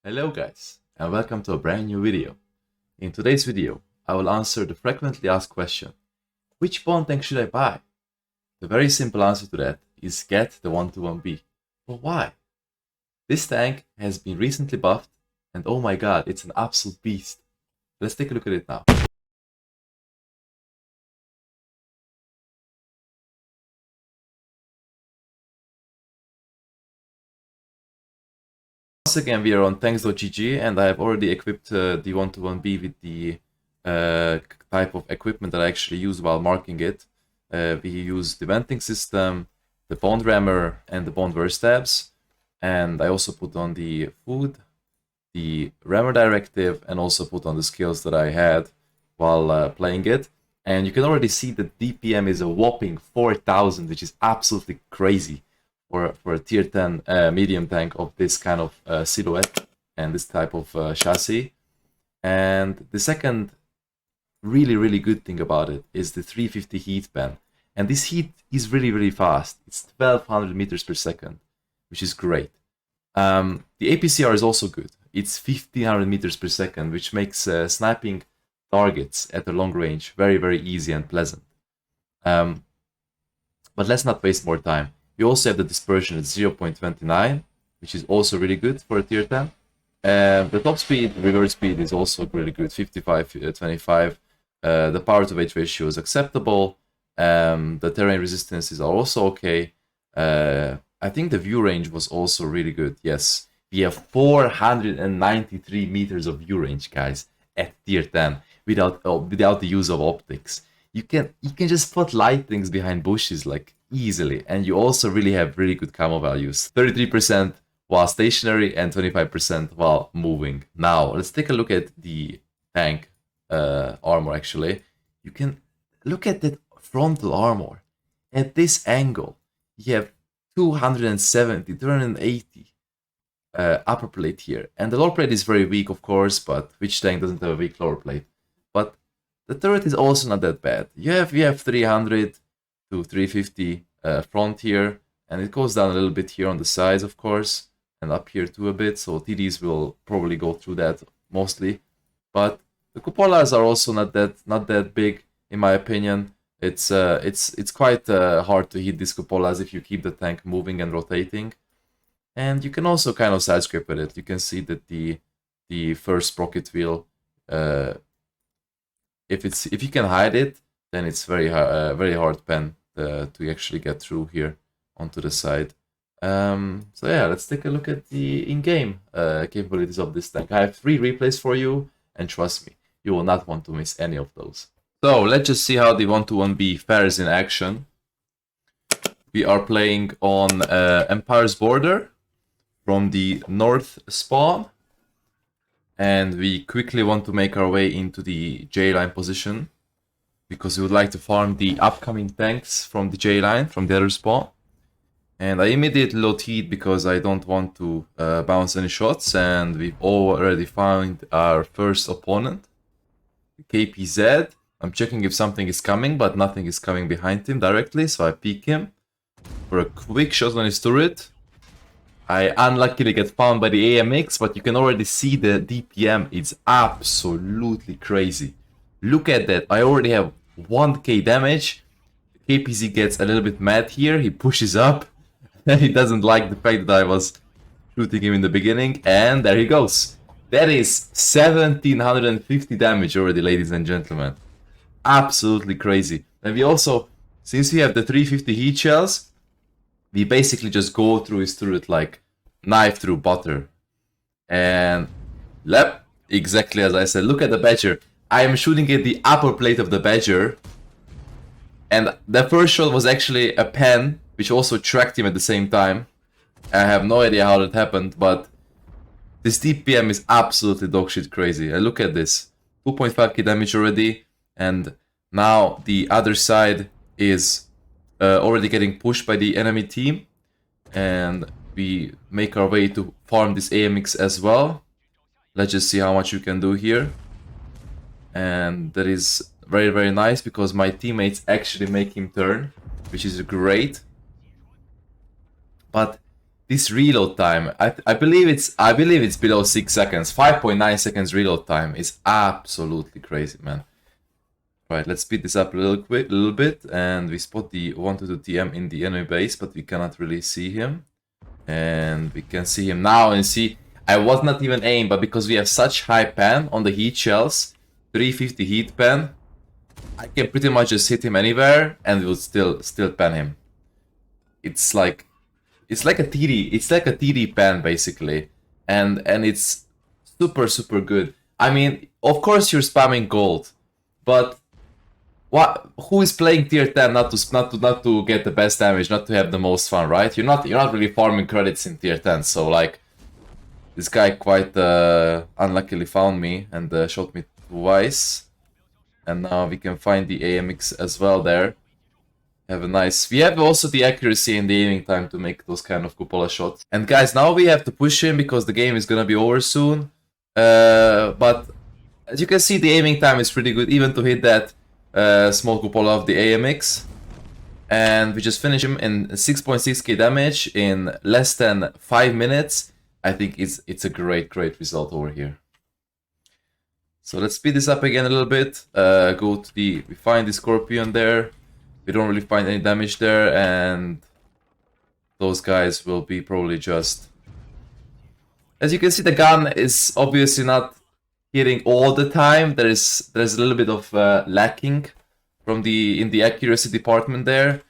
Hello guys, and welcome to a brand new video. In today's video, I will answer the frequently asked question, which bond tank should I buy? The very simple answer to that is get the 121B. But why? This tank has been recently buffed, and oh my god, it's an absolute beast. Let's take a look at it now. Once again, we are on tanks.gg, and I have already equipped the 121B with the type of equipment that I actually use while marking it. We use the venting system, the bond rammer, and the bond verse tabs. And I also put on the food, the rammer directive, and also put on the skills that I had while playing it. And you can already see that DPM is a whopping 4,000, which is absolutely crazy for a tier 10 medium tank of this kind of silhouette and this type of chassis. And the second really good thing about it is the 350 heat pen. And this heat is really fast. It's 1200 meters per second, which is great. The APCR is also good. It's 1500 meters per second, which makes sniping targets at a long range very easy and pleasant. But let's not waste more time. We also have the dispersion at 0.29, which is also really good for a tier 10. The top speed, reverse speed is also really good, 55-25. The power to weight ratio is acceptable. The terrain resistances are also okay. I think the view range was also really good. Yes, we have 493 meters of view range, guys, at tier 10 without the use of optics. You can just put lightnings behind bushes like easily, and you also really have really good camo values. 33% while stationary and 25% while moving. Now let's take a look at the tank armor. Actually, you can look at the frontal armor at this angle. You have 270, 280 upper plate here, and the lower plate is very weak, of course, but which tank doesn't have a weak lower plate? But the turret is also not that bad. You have 300 to 350 front here, and it goes down a little bit here on the sides, of course, and up here too a bit, so TDs will probably go through that mostly. But the cupolas are also not that big, in my opinion. It's quite hard to hit these cupolas if you keep the tank moving and rotating. And you can also kind of side scrape with it. You can see that the first sprocket wheel, if you can hide it, then it's very hard pen to actually get through here onto the side. So yeah, let's take a look at the in-game capabilities of this tank. I have 3 replays for you, and trust me, you will not want to miss any of those. So let's just see how the 121B fares in action. We are playing on Empire's Border from the north spawn, and we quickly want to make our way into the J-line position because we would like to farm the upcoming tanks from the J-line, from the other spawn. And I immediately load heat because I don't want to bounce any shots, and we've already found our first opponent, KPZ. I'm checking if something is coming, but nothing is coming behind him directly, so I peek him for a quick shot on his turret. I unluckily get found by the AMX, but you can already see the DPM. It's absolutely crazy. Look at that. I already have 1k damage. KPZ gets a little bit mad here. He pushes up. He doesn't like the fact that I was shooting him in the beginning. And there he goes. That is 1750 damage already, ladies and gentlemen. Absolutely crazy. And we also, since we have the 350 heat shells, we basically just go through his turret like knife through butter. And yep, exactly as I said. Look at the Badger. I am shooting at the upper plate of the Badger. And the first shot was actually a pen, which also tracked him at the same time. I have no idea how that happened, but this DPM is absolutely dogshit crazy. And look at this. 2.5k damage already. And now the other side is already getting pushed by the enemy team, and we make our way to farm this AMX as well. Let's just see how much you can do here. And that is very nice because my teammates actually make him turn, which is great. But this reload time, I believe it's below 6 seconds. 5.9 seconds reload time is absolutely crazy, man. Right, let's speed this up a little bit, and we spot the 122 TM in the enemy base, but we cannot really see him. And we can see him now, and see, I was not even aimed, but because we have such high pan on the heat shells, 350 heat pan, I can pretty much just hit him anywhere, and we'll still pan him. It's like a TD pan basically, and it's super good. I mean, of course you're spamming gold, but who is playing tier 10 not to get the best damage, not to have the most fun, right? You're not really farming credits in tier 10, so like this guy quite unluckily found me and shot me twice, and now we can find the AMX as well there. Have a nice... We have also the accuracy and the aiming time to make those kind of cupola shots. And guys, now we have to push him because the game is gonna be over soon. But as you can see, the aiming time is pretty good, even to hit that small cupola of the AMX. And we just finish him in 6.6k damage in less than 5 minutes. I think it's a great result over here. So let's speed this up again a little bit. Go to the... We find the Scorpion there. We don't really find any damage there, and those guys will be probably just... As you can see, the gun is obviously not hitting all the time. There's a little bit of lacking from in the accuracy department there,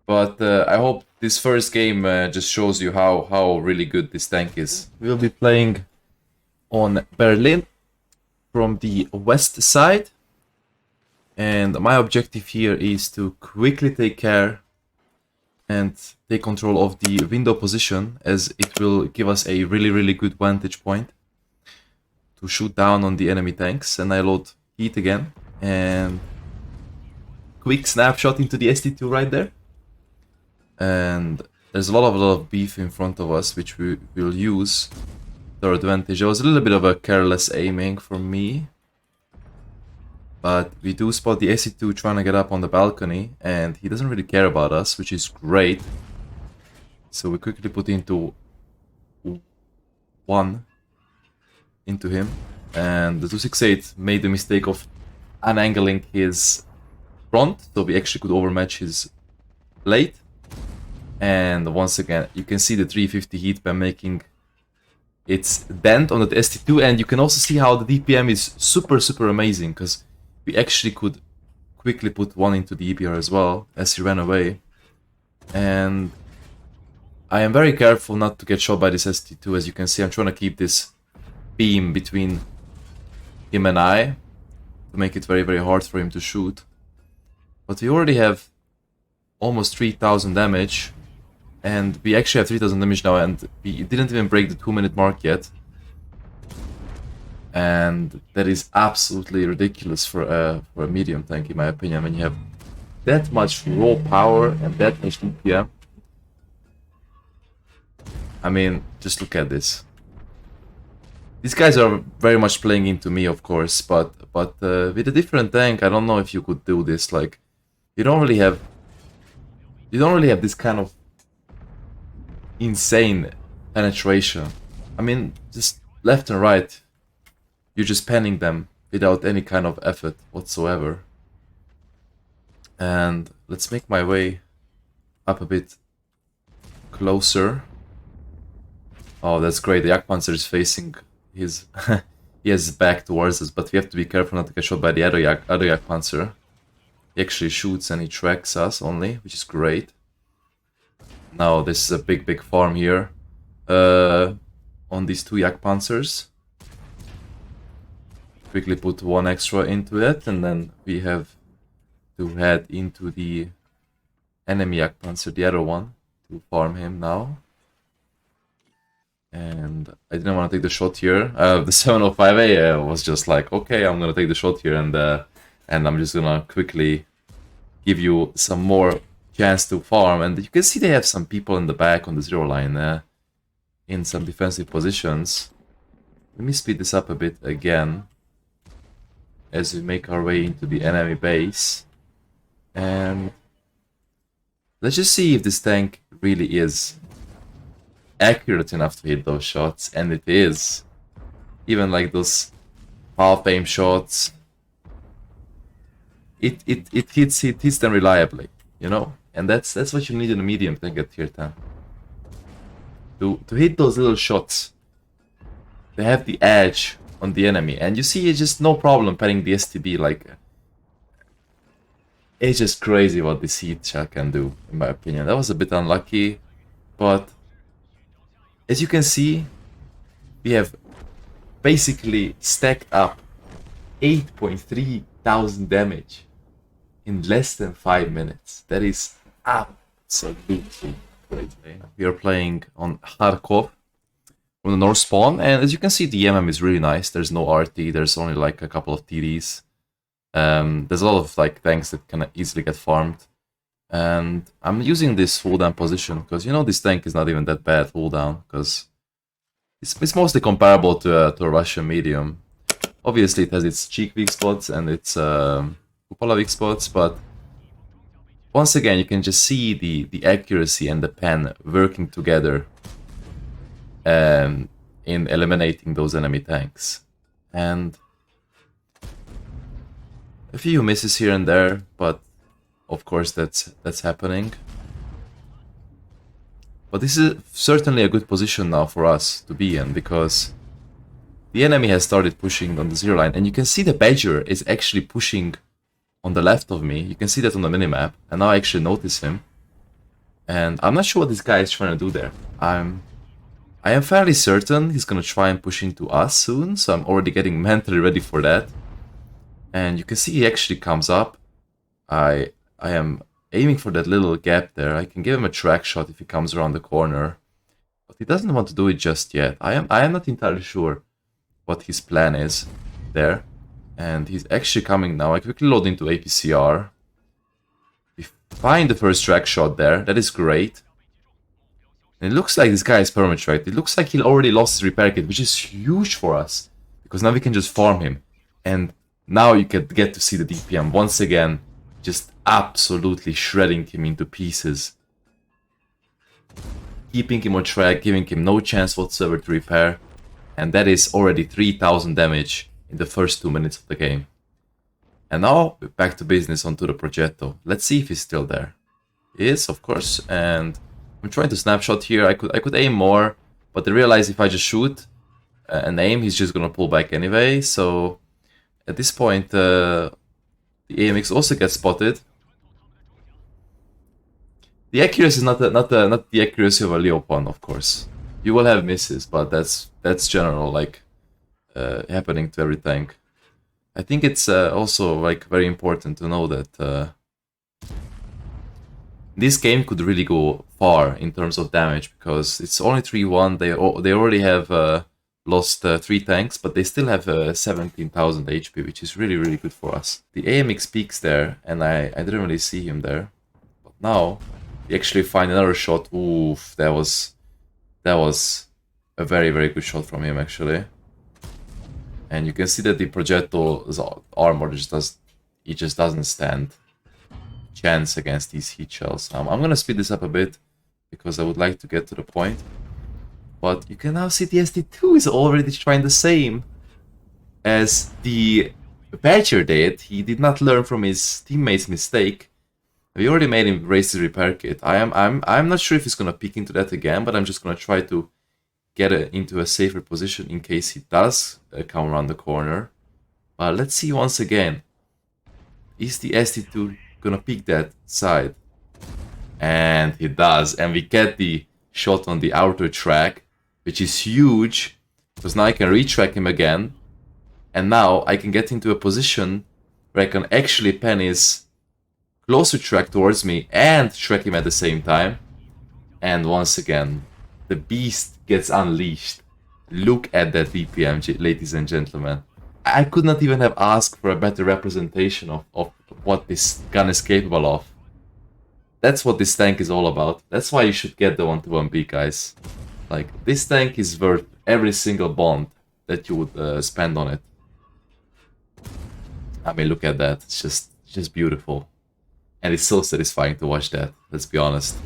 but I hope this first game just shows you how really good this tank is. We'll be playing on Berlin from the west side. And my objective here is to quickly take care and take control of the window position, as it will give us a really good vantage point to shoot down on the enemy tanks. And I load heat again, and quick snapshot into the ST2 right there. And there's a lot of beef in front of us, which we will use to our advantage. There was a little bit of a careless aiming from me. But we do spot the SE2 trying to get up on the balcony, and he doesn't really care about us, which is great. So we quickly put into one into him, and the 268 made the mistake of unangling his front, so we actually could overmatch his blade. And once again, you can see the 350 heat by making its dent on the ST2, and you can also see how the DPM is super amazing, because we actually could quickly put one into the EBR as well, as he ran away. And I am very careful not to get shot by this ST2. As you can see, I'm trying to keep this beam between him and I, to make it very hard for him to shoot. But we already have almost 3000 damage, and we actually have 3000 damage now, and we didn't even break the 2-minute mark yet. And that is absolutely ridiculous for a medium tank, in my opinion, when you have that much raw power and that much DPM. I mean, just look at this. These guys are very much playing into me, of course, but with a different tank, I don't know if you could do this. Like, you don't really have this kind of insane penetration. I mean, just left and right. You're just panning them without any kind of effort whatsoever. And let's make my way up a bit closer. Oh, that's great. The Jagdpanzer is facing his... he has his back towards us, but we have to be careful not to get shot by the other Jagdpanzer. He actually shoots and he tracks us only, which is great. Now this is a big farm here on these two Jagdpanzers. Quickly put one extra into it, and then we have to head into the enemy Jagdpanzer, the other one, to farm him now. And I didn't want to take the shot here. The 705A was just like, okay, I'm gonna take the shot here, and I'm just gonna quickly give you some more chance to farm. And you can see they have some people in the back on the 0 line in some defensive positions. Let me speed this up a bit again as we make our way into the enemy base. And let's just see if this tank really is accurate enough to hit those shots, and it is. Even like those half-aim shots, it hits them reliably, you know? And that's what you need in a medium tank at tier 10. To hit those little shots. They have the edge on the enemy, and you see it's just no problem penning the STB. Like, it's just crazy what this heat shell can do, in my opinion. That was a bit unlucky, but as you can see, we have basically stacked up 8.3 thousand damage in less than 5 minutes. That is absolutely crazy. We are playing on Kharkov from the North spawn, and as you can see, the MM is really nice. There's no RT, there's only like a couple of TDs. There's a lot of like tanks that can easily get farmed. And I'm using this full down position because, you know, this tank is not even that bad full down, because it's mostly comparable to a Russian medium. Obviously it has its cheek weak spots and its cupola weak spots, but once again you can just see the accuracy and the pen working together in eliminating those enemy tanks. And a few misses here and there, but of course that's happening. But this is certainly a good position now for us to be in, because the enemy has started pushing on the 0 line, and you can see the Badger is actually pushing on the left of me. You can see that on the minimap, and now I actually notice him. And I'm not sure what this guy is trying to do there. I am fairly certain he's gonna try and push into us soon, so I'm already getting mentally ready for that. And you can see he actually comes up. I am aiming for that little gap there. I can give him a track shot if he comes around the corner, but he doesn't want to do it just yet. I am not entirely sure what his plan is there, and he's actually coming now. I quickly load into APCR. We find the first track shot there. That is great. And it looks like this guy is perma-tracked. It looks like he already lost his repair kit, which is huge for us, because now we can just farm him. And now you can get to see the DPM once again, just absolutely shredding him into pieces. Keeping him on track, giving him no chance whatsoever to repair. And that is already 3000 damage in the first 2 minutes of the game. And now, back to business onto the Progetto. Let's see if he's still there. He is, of course, and I'm trying to snapshot here. I could aim more, but I realize if I just shoot and aim, he's just gonna pull back anyway. So at this point, the AMX also gets spotted. The accuracy is not the accuracy of a Leopon, of course. You will have misses, but that's general, like happening to every tank. I think it's also like very important to know that this game could really go far in terms of damage, because it's only 3-1. They already have lost 3 tanks, but they still have 17,000 HP, which is really good for us. The AMX peaks there, and I didn't really see him there. But now, we actually find another shot. Oof, that was a very good shot from him, actually. And you can see that the Progetto's armor just doesn't stand chance against these heat shells. I'm gonna speed this up a bit, because I would like to get to the point. But you can now see the SD2 is already trying the same as the Badger did. He did not learn from his teammate's mistake. We already made him raise his repair kit. I'm not sure if he's gonna peek into that again, but I'm just gonna try to get it into a safer position in case he does come around the corner. But let's see once again. Is the SD2 gonna peek that side? And he does, and we get the shot on the outer track, which is huge, because now I can retrack him again, and now I can get into a position where I can actually pen his closer track towards me and track him at the same time. And once again, the beast gets unleashed. Look at that DPM, ladies and gentlemen. I could not even have asked for a better representation of what this gun is capable of. That's what this tank is all about. That's why you should get the 121B, guys. Like, this tank is worth every single bond that you would spend on it. I mean, look at that. It's just beautiful. And it's so satisfying to watch that, let's be honest.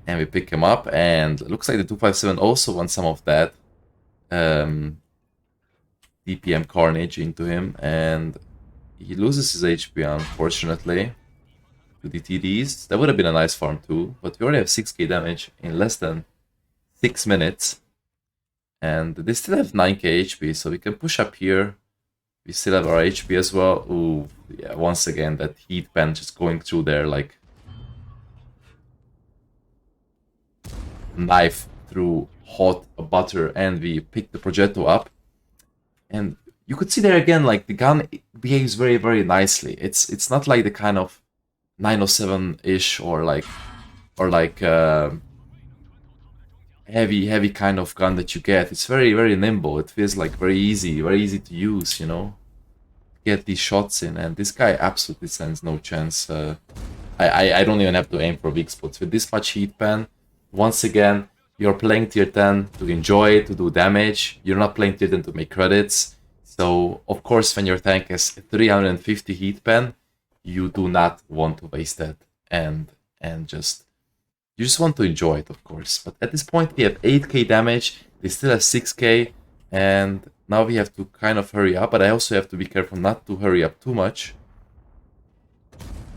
And we pick him up, and it looks like the 257 also wants some of that DPM carnage into him, and he loses his HP, unfortunately, to the TDs. That would have been a nice farm too, but we already have 6k damage in less than 6 minutes. And they still have 9k HP, so we can push up here. We still have our HP as well. Ooh, yeah, once again, that heat pen just going through there like knife through hot butter, and we pick the Progetto up. And you could see there again, like, the gun behaves very, very nicely. It's not like the kind of 907-ish or like heavy kind of gun that you get. It's very, very nimble. It feels like very easy to use, you know, get these shots in. And this guy absolutely stands no chance. I don't even have to aim for weak spots with this much heat pen. Once again, you're playing tier 10 to enjoy, to do damage. You're not playing tier 10 to make credits. So of course, when your tank has 350 heat pen, you do not want to waste that, and you just want to enjoy it, of course. But at this point, we have 8k damage, they still have 6k, and now we have to kind of hurry up, but I also have to be careful not to hurry up too much.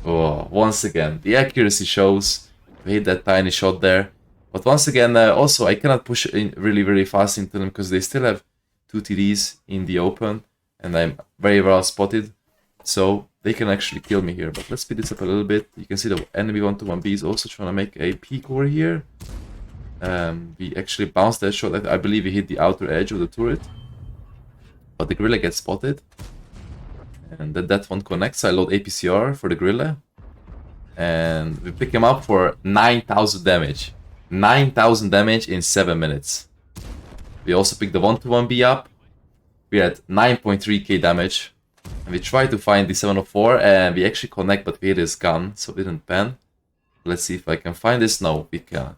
Oh, once again, the accuracy shows. We hit that tiny shot there. But once again, also, I cannot push in really, really fast into them because they still have 2 TDs in the open, and I'm very well spotted. So they can actually kill me here. But let's speed this up a little bit. You can see the enemy 121B is also trying to make a peek over here. We actually bounced that shot. I believe we hit the outer edge of the turret. But the Gorilla gets spotted. And then that one connects. I load APCR for the Gorilla. And we pick him up for 9,000 damage. 9,000 damage in 7 minutes. We also pick the 121B up. We're at 9.3k damage. And we try to find the 704, and we actually connect, but we hit his gun, so we didn't pen. Let's see if I can find this. No, we cannot.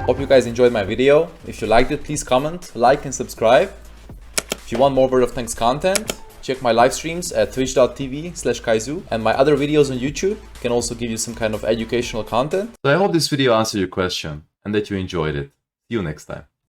Hope you guys enjoyed my video. If you liked it, please comment, like, and subscribe. If you want more World of Tanks content, check my live streams at twitch.tv/kajzoo, and my other videos on YouTube can also give you some kind of educational content. So I hope this video answered your question and that you enjoyed it. See you next time.